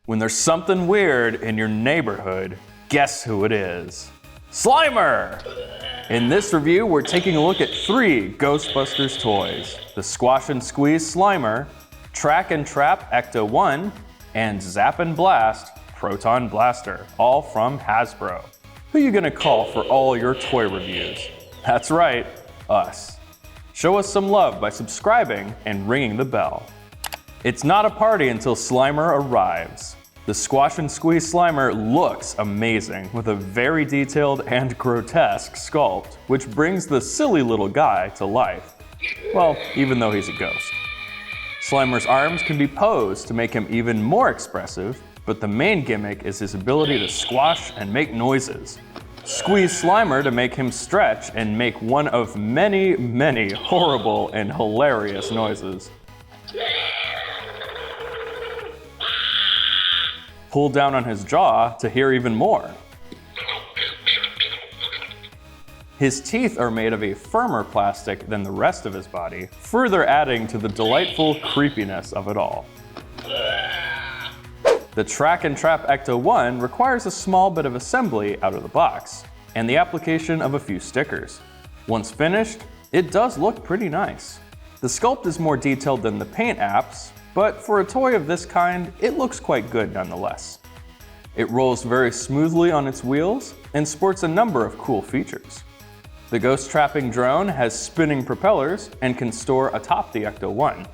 When there's something weird in your neighborhood, guess who it is? Slimer! In this review, we're taking a look at 3 Ghostbusters toys: the Squash and Squeeze Slimer, Track Trap Ecto-1, and Zap Blast Proton Blaster, all from Hasbro. Who you gonna call for all your toy reviews? That's right, us. Show us some love by subscribing and ringing the bell. It's not a party until Slimer arrives. The Squash and Squeeze Slimer looks amazing with a very detailed and grotesque sculpt, which brings the silly little guy to life. Well, even though he's a ghost. Slimer's arms can be posed to make him even more expressive, but the main gimmick is his ability to squash and make noises. Squeeze Slimer to make him stretch and make one of many, many horrible and hilarious noises. Pull down on his jaw to hear even more. His teeth are made of a firmer plastic than the rest of his body, further adding to the delightful creepiness of it all. The Track Trap Ecto-1 requires a small bit of assembly out of the box, and the application of a few stickers. Once finished, it does look pretty nice. The sculpt is more detailed than the paint apps, but for a toy of this kind, it looks quite good nonetheless. It rolls very smoothly on its wheels and sports a number of cool features. The ghost trapping drone has spinning propellers and can store atop the Ecto-1.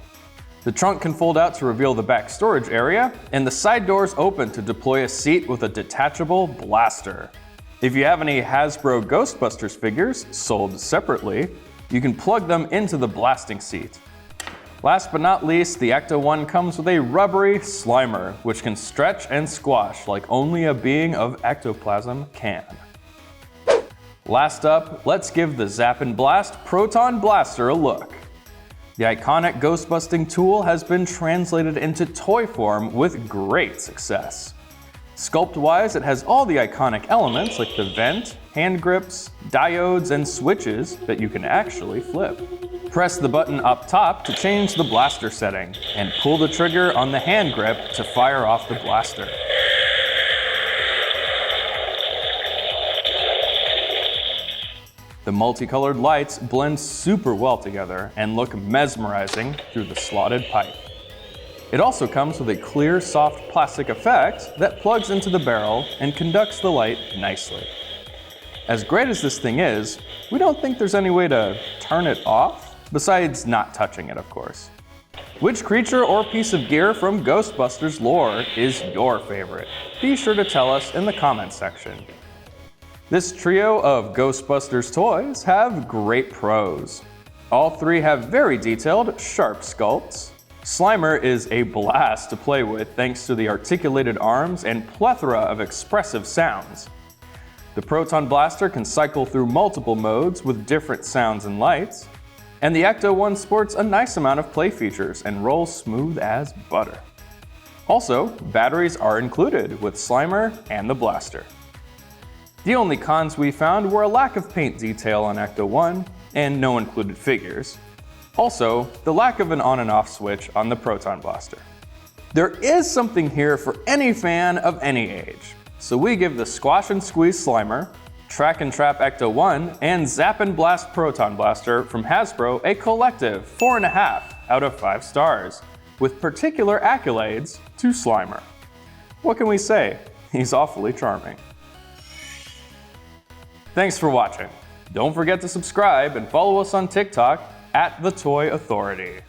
The trunk can fold out to reveal the back storage area, and the side doors open to deploy a seat with a detachable blaster. If you have any Hasbro Ghostbusters figures sold separately, you can plug them into the blasting seat. Last but not least, the Ecto-1 comes with a rubbery Slimer, which can stretch and squash like only a being of ectoplasm can. Last up, let's give the Zap Blast Proton Blaster a look. The iconic ghost-busting tool has been translated into toy form with great success. Sculpt-wise, it has all the iconic elements like the vent, hand grips, diodes, and switches that you can actually flip. Press the button up top to change the blaster setting, and pull the trigger on the hand grip to fire off the blaster. The multicolored lights blend super well together and look mesmerizing through the slotted pipe. It also comes with a clear, soft plastic effect that plugs into the barrel and conducts the light nicely. As great as this thing is, we don't think there's any way to turn it off, besides not touching it, of course. Which creature or piece of gear from Ghostbusters lore is your favorite? Be sure to tell us in the comments section. This trio of Ghostbusters toys have great pros. All 3 have very detailed, sharp sculpts. Slimer is a blast to play with thanks to the articulated arms and plethora of expressive sounds. The Proton Blaster can cycle through multiple modes with different sounds and lights. And the Ecto-1 sports a nice amount of play features and rolls smooth as butter. Also, batteries are included with Slimer and the blaster. The only cons we found were a lack of paint detail on Ecto-1 and no included figures. Also, the lack of an on and off switch on the Proton Blaster. There is something here for any fan of any age, so we give the Squash and Squeeze Slimer, Track Trap Ecto-1, and Zap Blast Proton Blaster from Hasbro a collective 4.5 out of 5 stars, with particular accolades to Slimer. What can we say? He's awfully charming. Thanks for watching. Don't forget to subscribe and follow us on TikTok @TheToyAuthority.